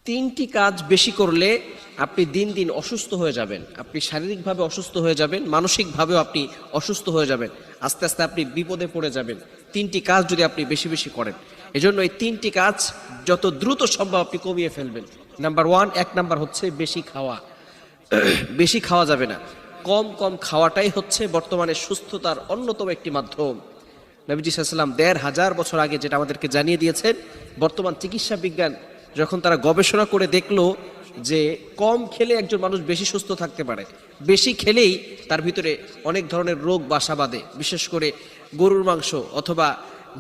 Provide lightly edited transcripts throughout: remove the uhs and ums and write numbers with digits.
তিনটি কাজ বেশি করলে আপনি দিন দিন অসুস্থ হয়ে যাবেন। আপনি শারীরিকভাবে অসুস্থ হয়ে যাবেন, মানসিকভাবেও আপনি অসুস্থ হয়ে যাবেন। আস্তে আস্তে আপনি বিপদে পড়ে যাবেন তিনটি কাজ যদি আপনি বেশি বেশি করেন। এজন্য এই তিনটি কাজ যত দ্রুত সম্ভব আপনি কমিয়ে ফেলবেন। নাম্বার ওয়ান, এক নাম্বার হচ্ছে বেশি খাওয়া। বেশি খাওয়া যাবে না, কম কম খাওয়াটাই হচ্ছে বর্তমানে সুস্থতার অন্যতম একটি মাধ্যম। নবীজি সাল্লাল্লাহু আলাইহি ওয়াসাল্লাম ১৫০০ বছর আগে যেটা আমাদেরকে জানিয়ে দিয়েছেন, বর্তমান চিকিৎসা বিজ্ঞান যখন তারা গবেষণা করে দেখলো যে কম খেলে একজন মানুষ বেশি সুস্থ থাকতে পারে, বেশি খেলেই তার ভিতরে অনেক ধরনের রোগ বাসা বাঁধে। বিশেষ করে গরুর মাংস অথবা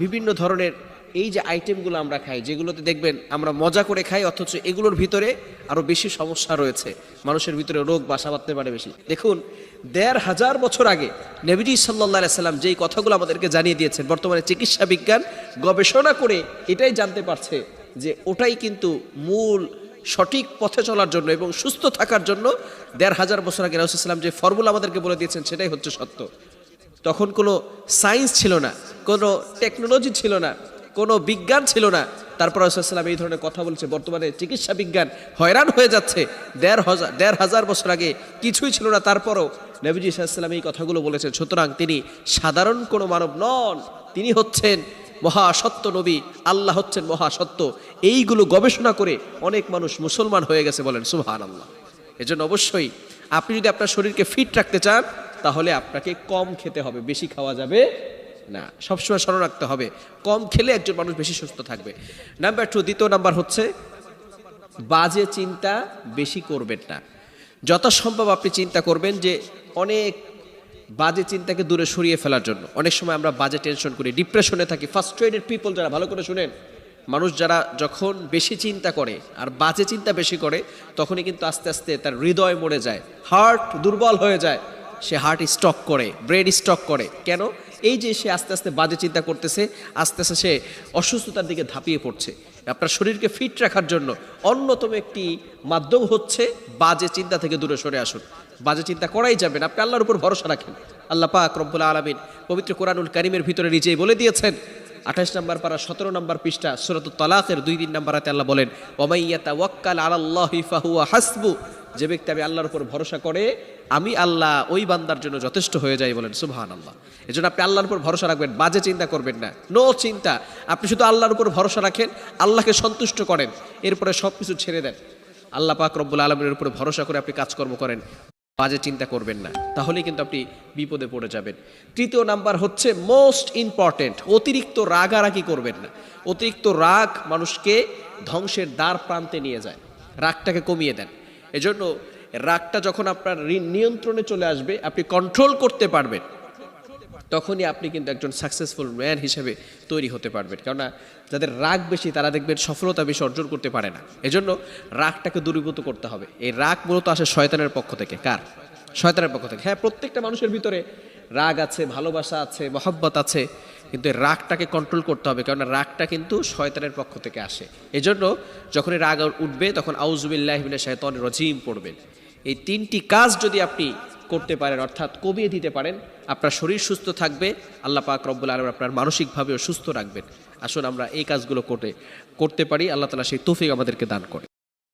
বিভিন্ন ধরনের এই যে আইটেমগুলো আমরা খাই, যেগুলোতে দেখবেন আমরা মজা করে খাই, অথচ এগুলোর ভিতরে আরও বেশি সমস্যা রয়েছে, মানুষের ভিতরে রোগ বাসা বাঁধতে পারে বেশি। দেখুন ১৫০০ বছর আগে নবীজি সাল্লাল্লাহু আলাইহি সাল্লাম যেই কথাগুলো আমাদেরকে জানিয়ে দিয়েছেন, বর্তমানে চিকিৎসা বিজ্ঞান গবেষণা করে এটাই জানতে পারছে যে ওটাই কিন্তু মূল সঠিক পথে চলার জন্য এবং সুস্থ থাকার জন্য ১৫০০ বছর আগে রাসূল সাল্লাল্লাহু আলাইহি ওয়াসাল্লাম যে ফর্মুলা আমাদেরকে বলে দিয়েছেন সেটাই হচ্ছে সত্য। তখন কোনো সায়েন্স ছিল না, কোনো টেকনোলজি ছিল না, কোনো বিজ্ঞান ছিল না, তারপর রাসূল সাল্লাল্লাহু আলাইহি ওয়াসাল্লাম এই ধরনের কথা বলছে। বর্তমানে চিকিৎসা বিজ্ঞান হয়রান হয়ে যাচ্ছে। ১৫০০ বছর আগে কিছুই ছিল না, তারপরও নবীজি সাল্লাল্লাহু আলাইহি ওয়াসাল্লাম এই কথাগুলো বলেছেন। সুতরাং তিনি সাধারণ কোনো মানব নন, তিনি হচ্ছেন মহাসত্য নবী, আল্লাহ হচ্ছেন মহাসত্য। এইগুলো গবেষণা করে অনেক মানুষ মুসলমান হয়ে গেছে, বলেন সুবহানাল্লাহ। এজন্য অবশ্যই আপনি যদি আপনার শরীরকে ফিট রাখতে চান, তাহলে আপনাকে কম খেতে হবে, বেশি খাওয়া যাবে না। সবসময় স্মরণ রাখতে হবে, কম খেলে একজন মানুষ বেশি সুস্থ থাকবে। নাম্বার টু, দ্বিতীয় নাম্বার হচ্ছে বাজে চিন্তা বেশি করবেন না। যথাসম্ভব আপনি চিন্তা করবেন যে অনেক বাজে চিন্তাকে দূরে সরিয়ে ফেলার জন্য। অনেক সময় আমরা বাজে টেনশন করি, ডিপ্রেশনে থাকি। ফার্স্ট্রেটেড পিপল যারা, ভালো করে শুনেন, মানুষ যারা যখন বেশি চিন্তা করে আর বাজে চিন্তা বেশি করে, তখনই কিন্তু আস্তে আস্তে তার হৃদয় মরে যায়, হার্ট দুর্বল হয়ে যায়, সে হার্ট স্টক করে, ব্রেন স্টক করে। কেন? এই যে সে আস্তে আস্তে বাজে চিন্তা করতেছে, আস্তে আস্তে সে অসুস্থতার দিকে ধাপিয়ে পড়ছে। আপনার শরীরকে ফিট রাখার জন্য অন্যতম একটি মাধ্যম হচ্ছে বাজে চিন্তা থেকে দূরে সরে আসুন। বাজে চিন্তা করাই যাবেন, আপনি আল্লাহর উপর ভরসা রাখেন। আল্লাহ পাক রব্বুল আলামিন পবিত্র কোরআনুল কারীমের ভিতরে নিজেই বলে দিয়েছেন, ২৮ নম্বর পারা ১৭ নম্বর পৃষ্ঠা সূরাতুত তালাকের ২-৩ নম্বর আয়াতে আল্লাহ বলেন, ওয়া মাইয়াতাওয়াক্কাল আলাল্লাহি ফাহুয়া হাসবু। যে ব্যক্তি আমি আল্লাহর উপর ভরসা করে, আমি আল্লাহ ওই বান্দার জন্য যথেষ্ট হয়ে যাই, বলেন সুবহানাল্লাহ। এজন্য আপনি আল্লাহর উপর ভরসা রাখবেন, বাজে চিন্তা করবেন না, নো চিন্তা। আপনি শুধু আল্লাহর উপর ভরসা রাখেন, আল্লাহকে সন্তুষ্ট করেন, এরপরে সব কিছু ছেড়ে দেন। আল্লাহ পাক রব্বুল আলামিনের উপর ভরসা করে আপনি কাজকর্ম করেন, বাজে চিন্তা করবেন না, তাহলেই কিন্তু আপনি বিপদে পড়ে যাবেন। তৃতীয় নাম্বার হচ্ছে মোস্ট ইম্পর্টেন্ট, অতিরিক্ত রাগারাগি করবেন না। অতিরিক্ত রাগ মানুষকে ধ্বংসের দ্বার প্রান্তে নিয়ে যায়। রাগটাকে কমিয়ে দেন। এজন্য রাগটা যখন আপনার নিয়ন্ত্রণে চলে আসবে, আপনি কন্ট্রোল করতে পারবেন, তখনই আপনি কিন্তু একজন সাকসেসফুল ম্যান হিসেবে তৈরি হতে পারবেন। কেননা যাদের রাগ বেশি তারা দেখবেন সফলতা বেশি অর্জন করতে পারে না। এজন্য রাগটাকে দূরীভূত করতে হবে। এই রাগ মূলত আসে শয়তানের পক্ষ থেকে। কার? শয়তানের পক্ষ থেকে। হ্যাঁ, প্রত্যেকটা মানুষের ভিতরে রাগ আছে, ভালোবাসা আছে, মহব্বত আছে, কিন্তু এই রাগটাকে কন্ট্রোল করতে হবে, কারণ রাগটা কিন্তু শয়তানের পক্ষ থেকে আসে। এজন্য যখনই রাগ উঠবে তখন আউযুবিল্লাহি মিনাশ শাইতানির রাজিম পড়বেন। এই তিনটি কাজ যদি আপনি করতে পারেন, অর্থাৎ কমিয়ে দিতে পারেন, আপনার শরীর সুস্থ থাকবে, আল্লাহ পাক রব্বুল আলামিন আপনার মানসিকভাবেও সুস্থ রাখবেন। আসুন আমরা এই কাজগুলো করতে পারি, আল্লাহ তাআলা সেই তৌফিক আমাদেরকে দান করে।